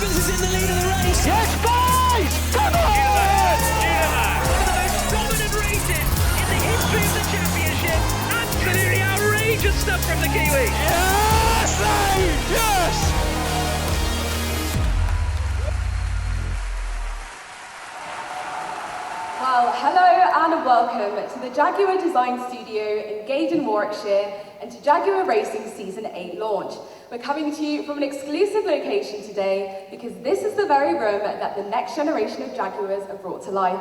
Evans is in the lead of the race. Yes, boys! Come on! One of the most dominant races in the history of the championship. Absolutely outrageous stuff from the Kiwis. Yes, mate! Yes! Well, hello and welcome to the Jaguar Design Studio in Gaydon, Warwickshire, and to Jaguar Racing Season 8 launch. We're coming to you from an exclusive location today because this is the very room that the next generation of Jaguars are brought to life.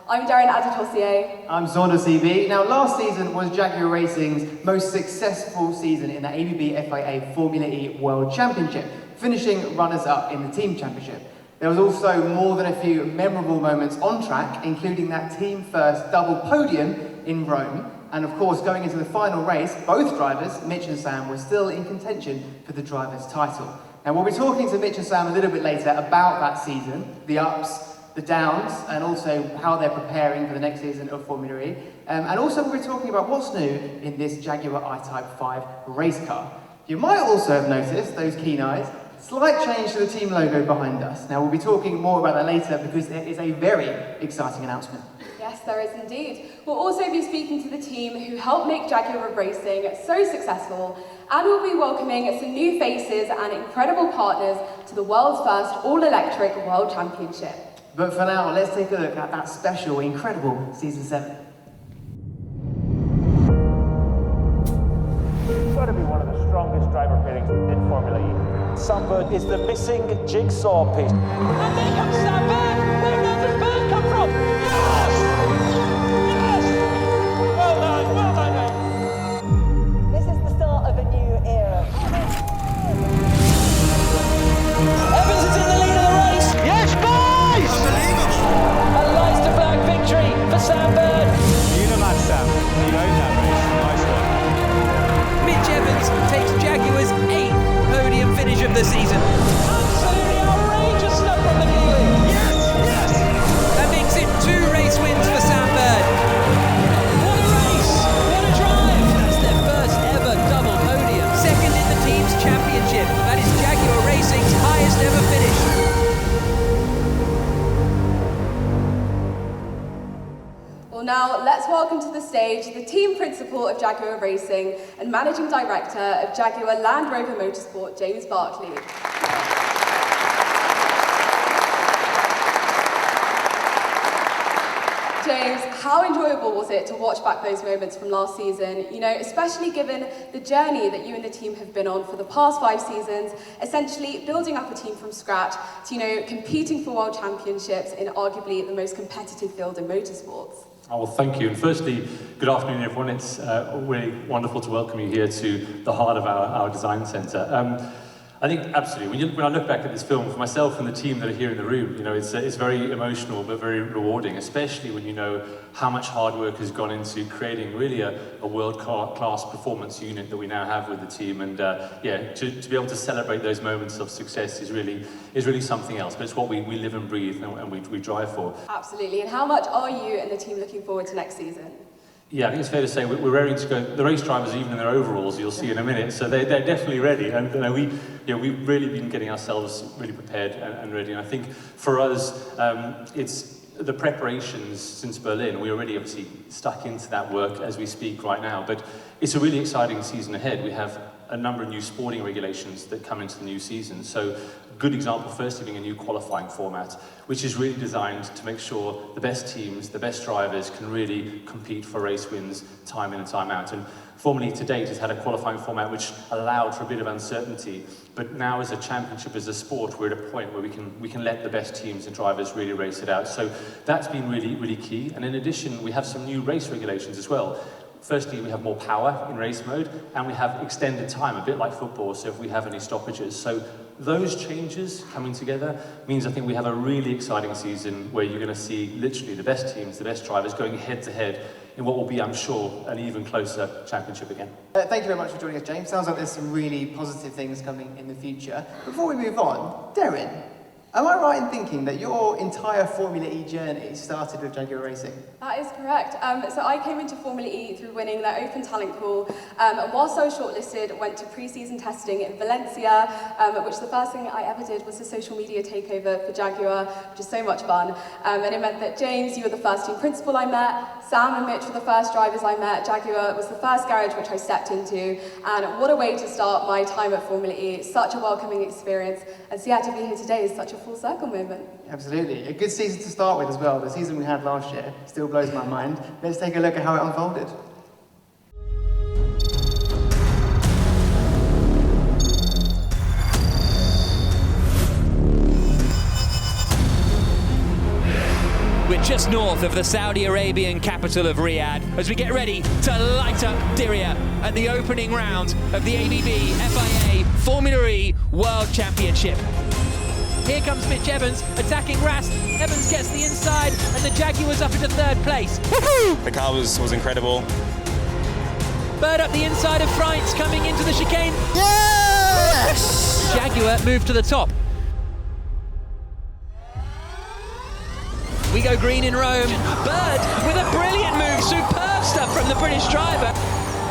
I'm Darren Adetossier. I'm Saunders CB. Now, last season was Jaguar Racing's most successful season in the ABB FIA Formula E World Championship, finishing runners-up in the team championship. There was also more than a few memorable moments on track, including that team-first double podium in Rome. And of course, going into the final race, both drivers, Mitch and Sam, were still in contention for the driver's title. Now, we'll be talking to Mitch and Sam a little bit later about that season, the ups, the downs, and also how they're preparing for the next season of Formula E. And also we'll be talking about what's new in this Jaguar I-Type 5 race car. You might also have noticed, those keen eyes, slight change to the team logo behind us. Now, we'll be talking more about that later because there is a very exciting announcement. Yes, there is indeed. We'll also be speaking to the team who helped make Jaguar Racing so successful, and we'll be welcoming some new faces and incredible partners to the world's first all-electric World Championship. But for now, let's take a look at that special, incredible Season 7. It's got to be one of the strongest driver pairings in Formula E. Sunbird is the missing jigsaw piece. And there comes Sunbird. Where does this bird come from? Yes! Yes! Well done, mate. This is the start of a new era. Evans is in the lead of the race. Yes, boys! A lights to flag victory for Sunbird. You the man, Sam. You owned that race. Nice one. Mitch Evans takes Jaguar's 8th podium finish of the season. Absolutely outrageous stuff from the Kiwi. Yes, yes! That makes it 2 race wins for Sunbird. What a race! What a drive! That's their first ever double podium. Second in the team's championship. That is Jaguar Racing's highest ever finish. Well, now let's welcome to the stage the team principal of Jaguar Racing and managing director of Jaguar Land Rover Motorsport, James Barkley. James, how enjoyable was it to watch back those moments from last season? You know, especially given the journey that you and the team have been on for the past 5 seasons, essentially building up a team from scratch to, you know, competing for world championships in arguably the most competitive field in motorsports. Oh, well, thank you. And firstly, good afternoon, everyone. It's really wonderful to welcome you here to the heart of our design centre. I think absolutely. When I look back at this film, for myself and the team that are here in the room, you know, it's very emotional but very rewarding, especially when you know how much hard work has gone into creating really a world-class performance unit that we now have with the team. And yeah, to be able to celebrate those moments of success is really something else. But it's what we live and breathe and we drive for. Absolutely. And how much are you and the team looking forward to next season? Yeah, I think it's fair to say we're ready to go. The race drivers, even in their overalls, you'll see in a minute, so they're definitely ready. And you know, we've really been getting ourselves really prepared and ready. And I think for us, it's the preparations since Berlin. We're already obviously stuck into that work as we speak right now. But it's a really exciting season ahead. We have a number of new sporting regulations that come into the new season. So good example, firstly, being a new qualifying format, which is really designed to make sure the best teams, the best drivers can really compete for race wins time in and time out. And Formula E to date has had a qualifying format which allowed for a bit of uncertainty, but now as a championship, as a sport, we're at a point where we can let the best teams and drivers really race it out. So that's been really key. And in addition, we have some new race regulations as well. Firstly, we have more power in race mode, and we have extended time, a bit like football, so if we have any stoppages. So those changes coming together means I think we have a really exciting season where you're going to see literally the best teams, the best drivers going head-to-head in what will be, I'm sure, an even closer championship again. Thank you very much for joining us, James. Sounds like there's some really positive things coming in the future. Before we move on, Darren, Am I right in thinking that your entire Formula E journey started with Jaguar Racing? That is correct. So I came into Formula E through winning their open talent pool, and whilst I was shortlisted, went to pre-season testing in Valencia, which the first thing I ever did was a social media takeover for Jaguar, which is so much fun. And it meant that James, you were the first team principal I met, Sam and Mitch were the first drivers I met, Jaguar was the first garage which I stepped into, and what a way to start my time at Formula E. Such a welcoming experience, and so yeah, to be here today is such a full circle moment. Absolutely. A good season to start with as well. The season we had last year still blows my mind. Let's take a look at how it unfolded. We're just north of the Saudi Arabian capital of Riyadh as we get ready to light up Diriyah at the opening round of the ABB FIA Formula E World Championship. Here comes Mitch Evans attacking Rast. Evans gets the inside and the Jaguar's up into third place. Woohoo! The car was incredible. Bird up the inside of Freitz coming into the chicane. Yes! Jaguar moved to the top. We go green in Rome. Bird with a brilliant move. Superb stuff from the British driver.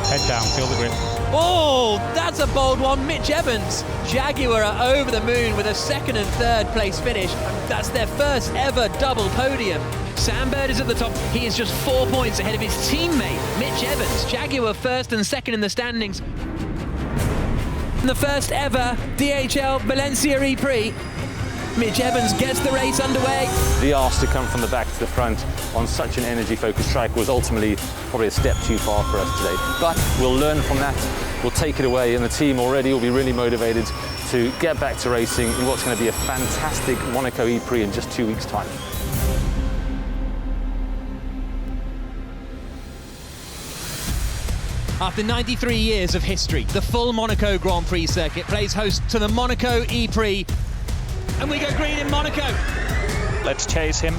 Head down, feel the grip. Oh, that's a bold one. Mitch Evans. Jaguar are over the moon with a second and third place finish. That's their first ever double podium. Sam Bird is at the top. He is just 4 points ahead of his teammate, Mitch Evans. Jaguar first and second in the standings. The first ever DHL Valencia E-Prix. Mitch Evans gets the race underway. The ask to come from the back to the front on such an energy-focused track was ultimately probably a step too far for us today. But we'll learn from that, we'll take it away, and the team already will be really motivated to get back to racing in what's going to be a fantastic Monaco E-Prix in just 2 weeks' time. After 93 years of history, the full Monaco Grand Prix circuit plays host to the Monaco E-Prix. And we go green in Monaco. Let's chase him.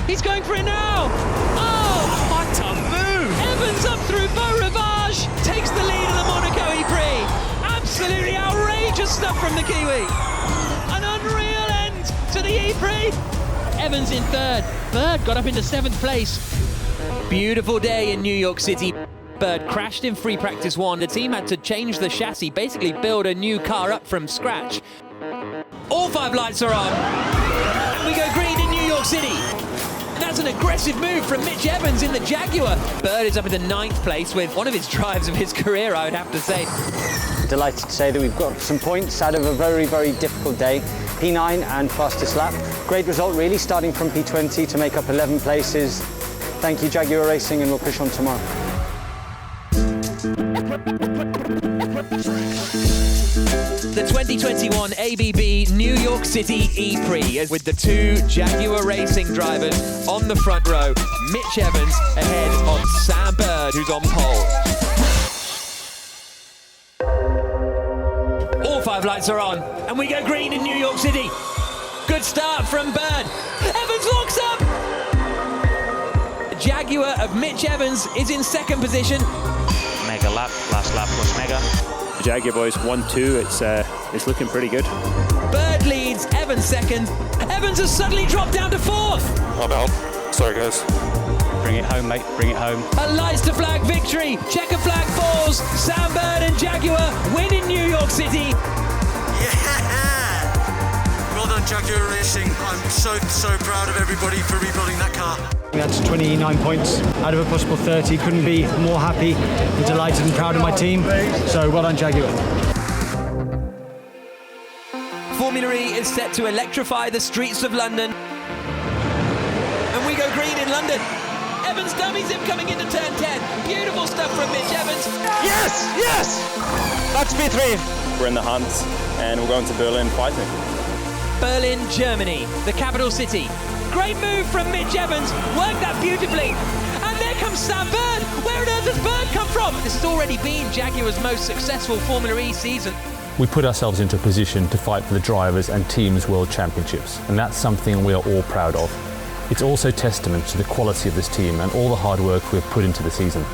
He's going for it now. Oh, what a move. Evans up through Beau Rivage. Takes the lead in the Monaco E-Prix. Absolutely outrageous stuff from the Kiwi. An unreal end to the E-Prix. Evans in third. Bird got up into seventh place. Beautiful day in New York City. Bird crashed in free practice one. The team had to change the chassis, basically build a new car up from scratch. All 5 lights are on. And we go green in New York City. And that's an aggressive move from Mitch Evans in the Jaguar. Bird is up into 9th place with one of his drives of his career, I would have to say. Delighted to say that we've got some points out of a very, very difficult day. P9 and fastest lap. Great result really, starting from P20 to make up 11 places. Thank you, Jaguar Racing, and we'll push on tomorrow. The 2021 ABB New York City E-Prix with the 2 Jaguar Racing drivers on the front row. Mitch Evans ahead of Sam Bird, who's on pole. All 5 lights are on, and we go green in New York City. Good start from Bird. Evans locks up! Jaguar of Mitch Evans is in 2nd position. Mega lap, last lap was mega. Jaguar boys 1-2, it's looking pretty good. Bird leads, Evans 2nd. Evans has suddenly dropped down to 4th. My bad. Sorry, guys. Bring it home, mate, bring it home. A lights to flag victory. Checker flag falls. Sam Bird and Jaguar win in New York City. Yeah! Well done, Jaguar Racing. I'm so proud of everybody for rebuilding that car. That's 29 points out of a possible 30. Couldn't be more happy and delighted and proud of my team. So well done, Jaguar. Formula E is set to electrify the streets of London. And we go green in London. Evans dummies him coming into turn 10. Beautiful stuff from Mitch Evans. Yes! Yes! That's P3. We're in the hunt and we're going to Berlin fighting. Berlin, Germany, the capital city. Great move from Mitch Evans, worked that beautifully. And there comes Sam Bird. Where on earth does Bird come from? This has already been Jaguar's most successful Formula E season. We put ourselves into a position to fight for the drivers and teams' world championships, and that's something we are all proud of. It's also testament to the quality of this team and all the hard work we have put into the season.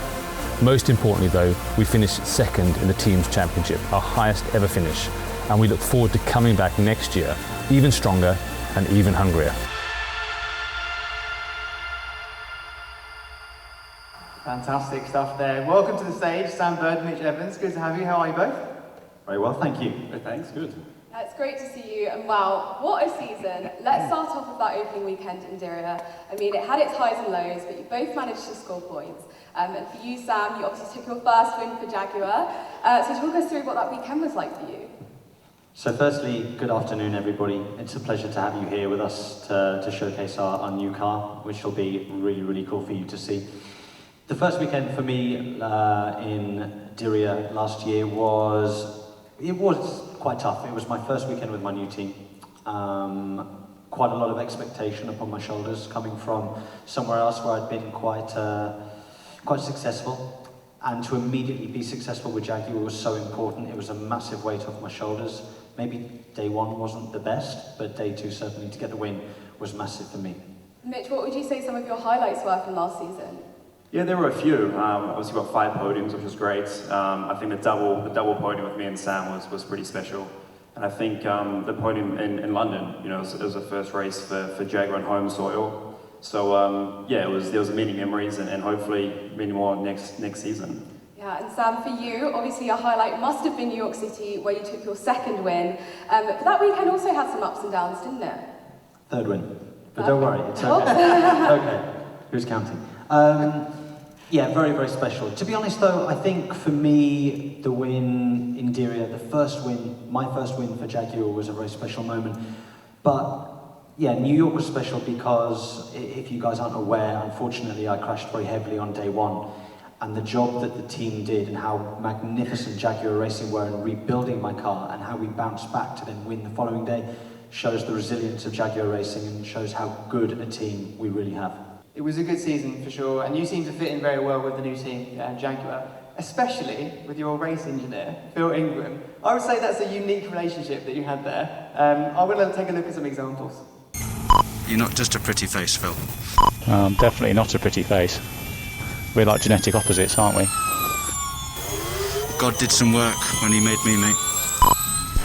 Most importantly though, we finished 2nd in the team's championship, our highest ever finish, and we look forward to coming back next year, even stronger, and even hungrier. Fantastic stuff there. Welcome to the stage, Sam Bird, Mitch Evans. Good to have you. How are you both? Very well, thank you. Thanks, good. It's great to see you, and wow, what a season. Let's start off with that opening weekend in Diriyah. I mean, it had its highs and lows, but you both managed to score points. And for you, Sam, you obviously took your first win for Jaguar. So talk us through what that weekend was like for you. So firstly, good afternoon everybody. It's a pleasure to have you here with us to showcase our new car, which will be really, really cool for you to see. The first weekend for me in Diriyah last year was quite tough. It was my first weekend with my new team. Quite a lot of expectation upon my shoulders, coming from somewhere else where I'd been quite successful. And to immediately be successful with Jaguar was so important. It was a massive weight off my shoulders. Maybe day one wasn't the best, but day two certainly to get the win was massive for me. Mitch, what would you say some of your highlights were from last season? Yeah, there were a few. Obviously got 5 podiums, which was great. I think the double podium with me and Sam was pretty special. And I think the podium in London, you know, it was the first race for Jaguar on home soil. So yeah, there was many memories and hopefully many more next season. Yeah, and Sam, for you, obviously your highlight must have been New York City, where you took your second win. But that weekend also had some ups and downs, didn't it? Third win. But don't worry, it's okay. Okay, who's counting? Yeah, very, very special. To be honest though, I think for me, the win in Diriyah, my first win for Jaguar was a very special moment. But yeah, New York was special because, if you guys aren't aware, unfortunately I crashed very heavily on day one. And the job that the team did and how magnificent Jaguar Racing were in rebuilding my car and how we bounced back to then win the following day shows the resilience of Jaguar Racing and shows how good a team we really have. It was a good season for sure, and you seem to fit in very well with the new team, Jaguar, especially with your race engineer, Phil Ingram. I would say that's a unique relationship that you had there. I want to take a look at some examples. You're not just a pretty face, Phil. Definitely not a pretty face. We're like genetic opposites, aren't we? God did some work when he made me, mate.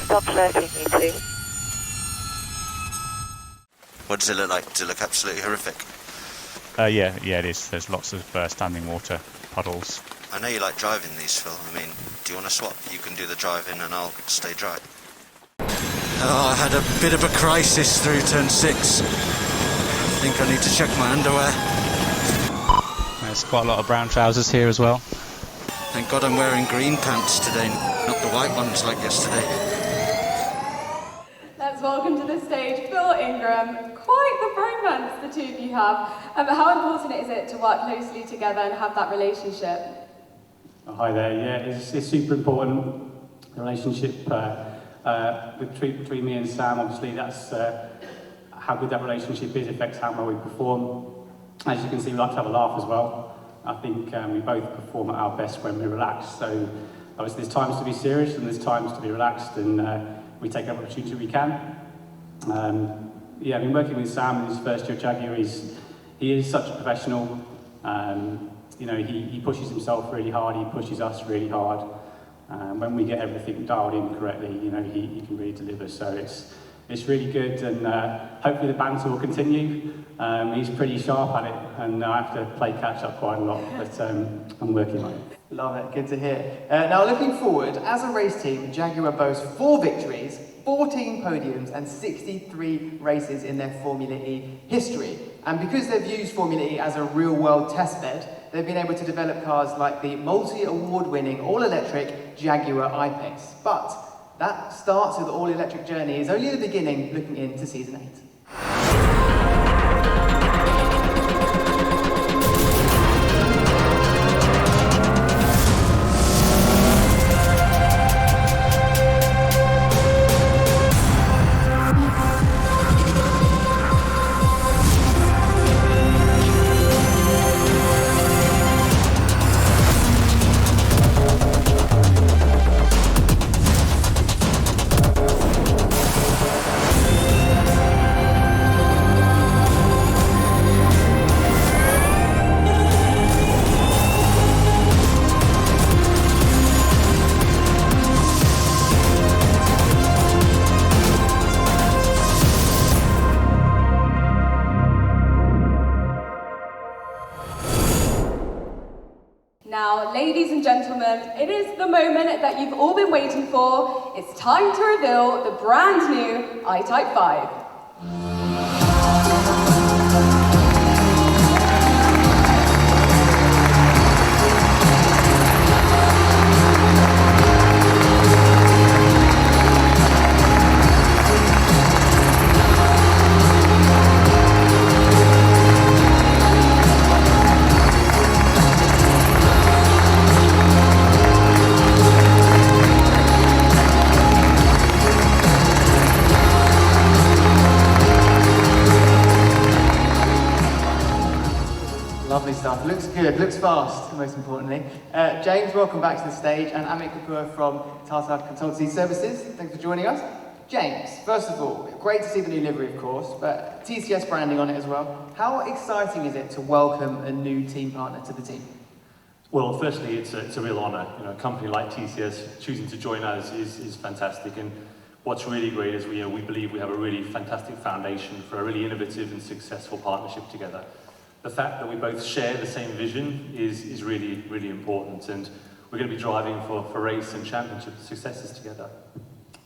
Stop flirting, me too. What does it look like? Does it look absolutely horrific? Yeah, it is. There's lots of standing water puddles. I know you like driving these, Phil. I mean, do you want to swap? You can do the driving and I'll stay dry. Oh, I had a bit of a crisis through turn 6. I think I need to check my underwear. There's quite a lot of brown trousers here as well. Thank God I'm wearing green pants today, not the white ones like yesterday. Let's welcome to the stage Phil Ingram. Quite the bromance the two of you have. How important is it to work closely together and have that relationship? Hi there, yeah, it's super important. The relationship between me and Sam, obviously that's how good that relationship is, affects how well we perform. As you can see, we like to have a laugh as well. I think we both perform at our best when we're relaxed. So obviously there's times to be serious and there's times to be relaxed, and we take every opportunity we can. Yeah, I've been working with Sam in his first year at Jaguar. He is such a professional. You know, he pushes himself really hard, he pushes us really hard. When we get everything dialed in correctly, you know, he can really deliver. So it's really good, and hopefully the banter will continue. He's pretty sharp at it, and I have to play catch up quite a lot, but I'm working on it. Love it, good to hear. Now looking forward, as a race team, Jaguar boasts 4 victories, 14 podiums and 63 races in their Formula E history. And because they've used Formula E as a real-world testbed, they've been able to develop cars like the multi-award-winning all-electric Jaguar I-Pace. But that start to the all-electric journey is only the beginning looking into Season 8. Now, ladies and gentlemen, it is the moment that you've all been waiting for. It's time to reveal the brand new I-Type 5. Lovely stuff. Looks good, looks fast, most importantly. James, welcome back to the stage, and Amit Kapoor from Tata Consultancy Services. Thanks for joining us. James, first of all, great to see the new livery, of course, but TCS branding on it as well. How exciting is it to welcome a new team partner to the team? Well, firstly, it's a real honour. You know, a company like TCS choosing to join us is fantastic. And what's really great is we believe we have a really fantastic foundation for a really innovative and successful partnership together. The fact that we both share the same vision is really, really important, and we're going to be driving for race and championship successes together.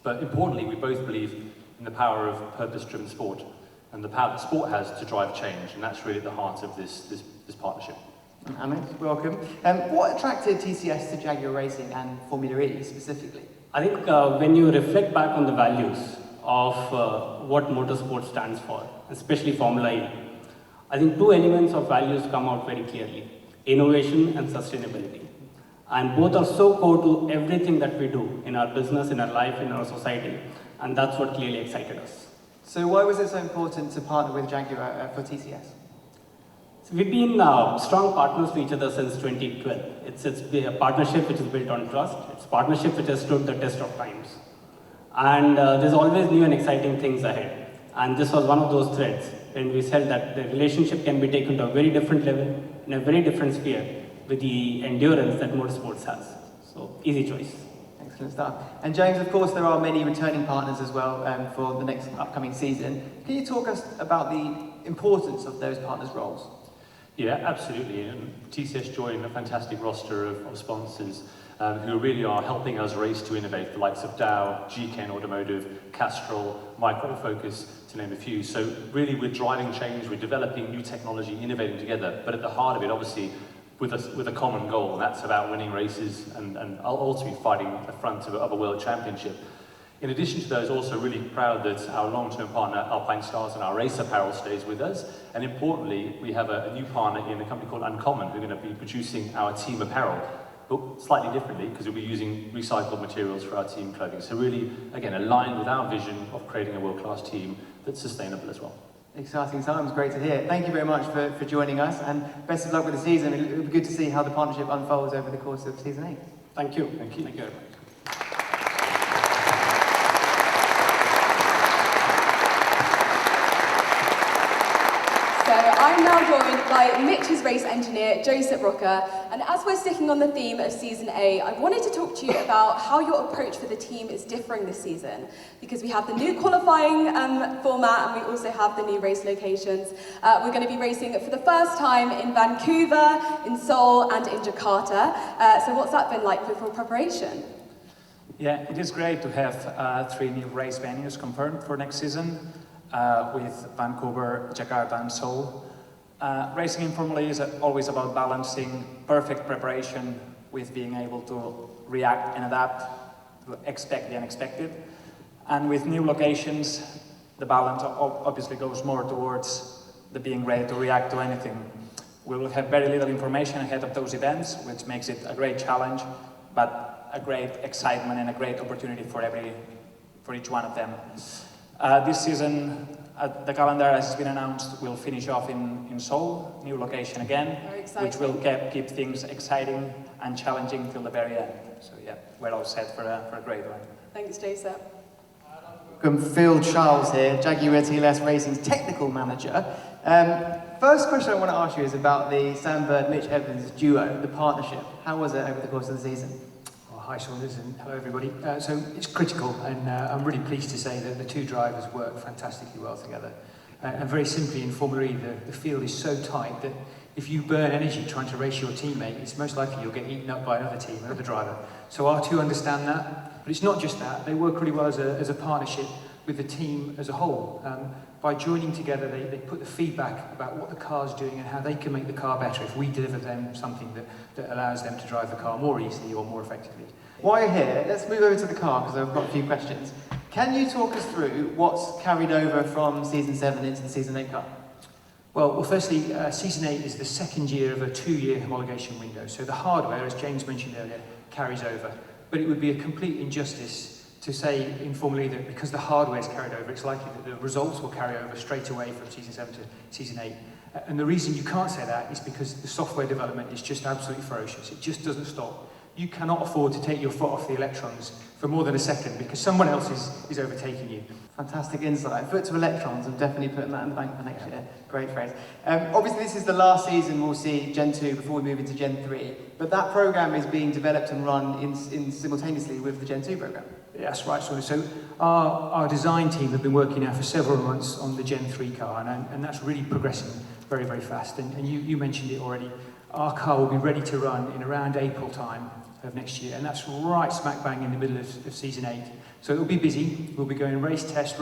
But importantly, we both believe in the power of purpose-driven sport and the power that sport has to drive change, and that's really at the heart of this partnership. Amit, welcome. What attracted TCS to Jaguar Racing and Formula E specifically? I think when you reflect back on the values of what motorsport stands for, especially Formula E, I think two elements of values come out very clearly: innovation and sustainability. And both are so core to everything that we do in our business, in our life, in our society. And that's what clearly excited us. So why was it so important to partner with Jaguar for TCS? So we've been strong partners to each other since 2012. It's a partnership which is built on trust. It's a partnership which has stood the test of times. And there's always new and exciting things ahead. And this was one of those threads when we said that the relationship can be taken to a very different level, in a very different sphere, with the endurance that motorsports has. So, easy choice. Excellent stuff. And James, of course, there are many returning partners as well for the next upcoming season. Can you talk us about the importance of those partners' roles? Yeah, absolutely. And TCS joined a fantastic roster of sponsors who really are helping us race to innovate, the likes of Dow, GKN Automotive, Castrol, Micro Focus, to name a few. So really we're driving change, we're developing new technology, innovating together, but at the heart of it, obviously, with a common goal, and that's about winning races and ultimately fighting at the front of a world championship. In addition to those, also really proud that our long-term partner, Alpine Stars, and our race apparel stays with us. And importantly, we have a new partner in a company called Uncommon, who are going to be producing our team apparel, but slightly differently, because we'll be using recycled materials for our team clothing. So really, again, aligned with our vision of creating a world-class team that's sustainable as well. Exciting times, great to hear. Thank you very much for joining us, and best of luck with the season. It'll be good to see how the partnership unfolds over the course of season 8. Thank you. Thank you. Thank you very much. So I'm now joined by Mitch's race engineer, Joseph Rooker, and as we're sticking on the theme of Season 8, I wanted to talk to you about how your approach for the team is differing this season, because we have the new qualifying format and we also have the new race locations. We're going to be racing for the first time in Vancouver, in Seoul and in Jakarta. So what's that been like for preparation? Yeah, it is great to have 3 new race venues confirmed for next season. With Vancouver, Jakarta and Seoul. Racing in Formula E is always about balancing perfect preparation with being able to react and adapt to expect the unexpected. And with new locations, the balance obviously goes more towards the being ready to react to anything. We will have very little information ahead of those events, which makes it a great challenge, but a great excitement and a great opportunity for each one of them. This season, the calendar, as has been announced, will finish off in Seoul, new location again, which will keep things exciting and challenging till the very end. So yeah, we're all set for a great one. Thanks, Joseph. Welcome, Phil Charles here, Jaguar TCS Racing's technical manager. First question I want to ask you is about the Sam Bird-Mitch Evans duo, the partnership. How was it over the course of the season? Hi Saunders and hello everybody. So it's critical, and I'm really pleased to say that the two drivers work fantastically well together. And very simply in Formula E, the field is so tight that if you burn energy trying to race your teammate, it's most likely you'll get eaten up by another team, another driver. So R2 understand that, but it's not just that. They work really well as a partnership with the team as a whole. By joining together, they put the feedback about what the car's doing and how they can make the car better if we deliver them something that allows them to drive the car more easily or more effectively. While you're here, let's move over to the car because I've got a few questions. Can you talk us through what's carried over from Season 7 into the Season 8 car? Well, firstly, Season 8 is the second year of a 2-year homologation window. So the hardware, as James mentioned earlier, carries over. But it would be a complete injustice to say in Formula E that because the hardware is carried over, it's likely that the results will carry over straight away from Season 7 to Season 8. And the reason you can't say that is because the software development is just absolutely ferocious. It just doesn't stop. You cannot afford to take your foot off the electrons for more than a second because someone else is overtaking you. Fantastic insight. Foot to electrons, I'm definitely putting that in the bank for next year. Great phrase. Obviously, this is the last season we'll see Gen 2 before we move into Gen 3, but that program is being developed and run in simultaneously with the Gen 2 program. Yeah, that's right, Sonny. So our design team have been working now for several months on the Gen 3 car, and that's really progressing very, very fast. And you mentioned it already. Our car will be ready to run in around April time of next year, and that's right smack bang in the middle of Season 8. So it'll be busy. We'll be going race test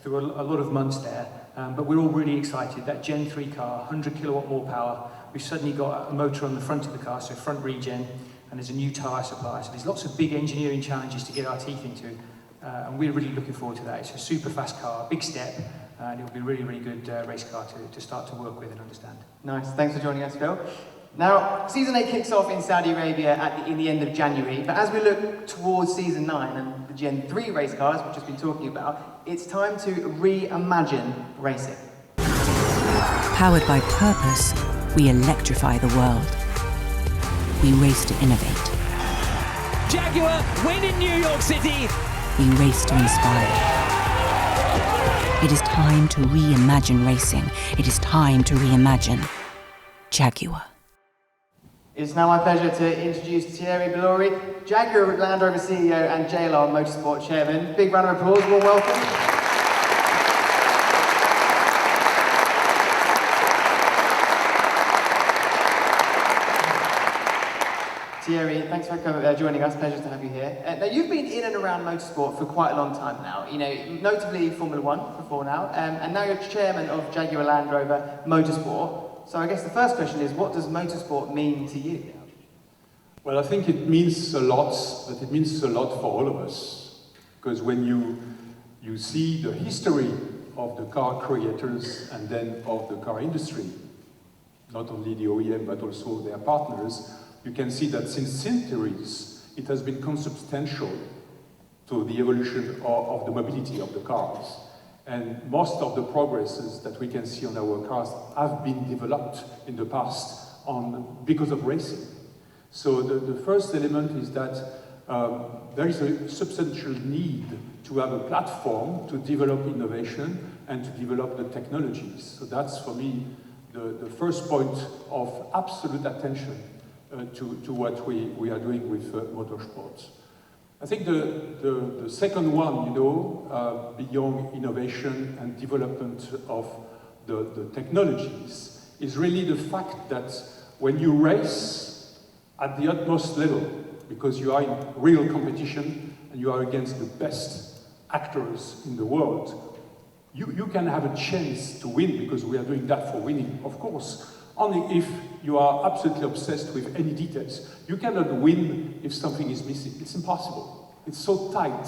through a lot of months there, but we're all really excited. That Gen 3 car, 100 kilowatt more power. We've suddenly got a motor on the front of the car, so front regen, and there's a new tyre supply. So there's lots of big engineering challenges to get our teeth into, and we're really looking forward to that. It's a super fast car, big step, and it'll be a really, really good race car to start to work with and understand. Nice. Thanks for joining us, Phil. Now, Season 8 kicks off in Saudi Arabia in the end of January, but as we look towards Season 9 and the Gen 3 race cars, we've just been talking about, it's time to reimagine racing. Powered by purpose, we electrify the world. We race to innovate. Jaguar win in New York City. We race to inspire. It is time to reimagine racing. It is time to reimagine Jaguar. It's now my pleasure to introduce Thierry Bellori, Jaguar Land Rover CEO and JLR Motorsport Chairman. Big round of applause, warm welcome. Thierry, thanks for joining us. Pleasure to have you here. Now, you've been in and around motorsport for quite a long time now. You know, notably Formula One before now, and now you're chairman of Jaguar Land Rover Motorsport. So I guess the first question is, what does motorsport mean to you? Well, I think it means a lot, but it means a lot for all of us. Because when you see the history of the car creators and then of the car industry, not only the OEM but also their partners, you can see that since centuries it has been consubstantial to the evolution of the mobility of the cars. And most of the progresses that we can see on our cars have been developed in the past because of racing. So the first element is that there is a substantial need to have a platform to develop innovation and to develop the technologies. So that's, for me, the first point of absolute attention to what we are doing with motorsports. I think the second one, beyond innovation and development of the technologies, is really the fact that when you race at the utmost level, because you are in real competition and you are against the best actors in the world, you can have a chance to win, because we are doing that for winning, of course, only if you are absolutely obsessed with any details. You cannot win if something is missing. It's impossible. It's so tight,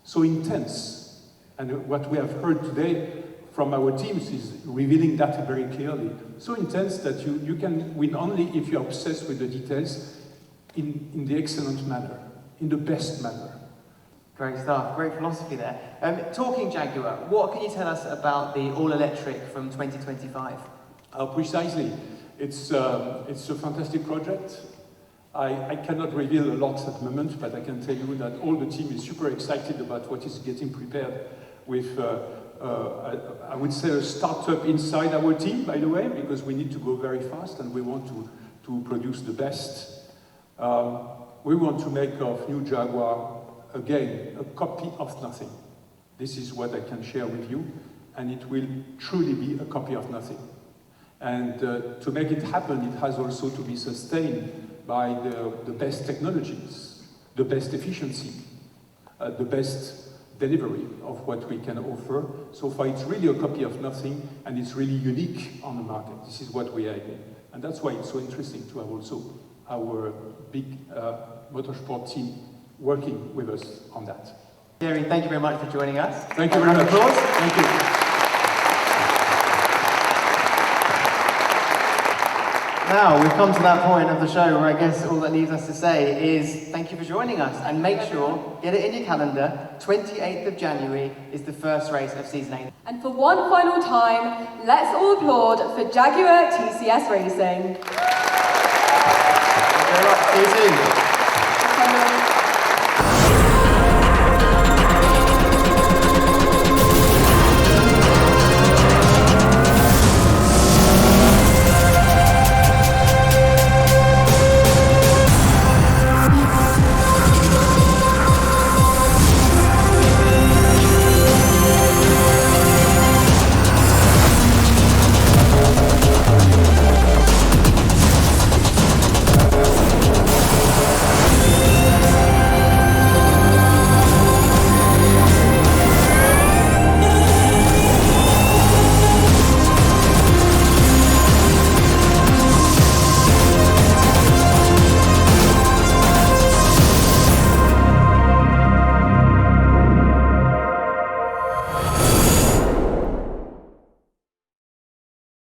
so intense. And what we have heard today from our teams is revealing that very clearly. So intense that you can win only if you're obsessed with the details in the excellent manner, in the best manner. Great stuff, great philosophy there. Talking Jaguar, what can you tell us about the all-electric from 2025? Precisely. It's a fantastic project. I cannot reveal a lot at the moment, but I can tell you that all the team is super excited about what is getting prepared with, I would say, a startup inside our team, by the way, because we need to go very fast and we want to produce the best. We want to make of new Jaguar, again, a copy of nothing. This is what I can share with you. and it will truly be a copy of nothing. And to make it happen, it has also to be sustained by the best technologies, the best efficiency, the best delivery of what we can offer. So far, it's really a copy of nothing, and it's really unique on the market. This is what we are aiming. And that's why it's so interesting to have also our big motorsport team working with us on that. Thierry, thank you very much for joining us. Thank you very much. Applause. Thank you. Now, we've come to that point of the show where I guess all that leaves us to say is thank you for joining us, and make sure, get it in your calendar, 28th of January is the first race of Season 8. And for one final time, let's all applaud for Jaguar TCS Racing. Thank you very much. See you soon.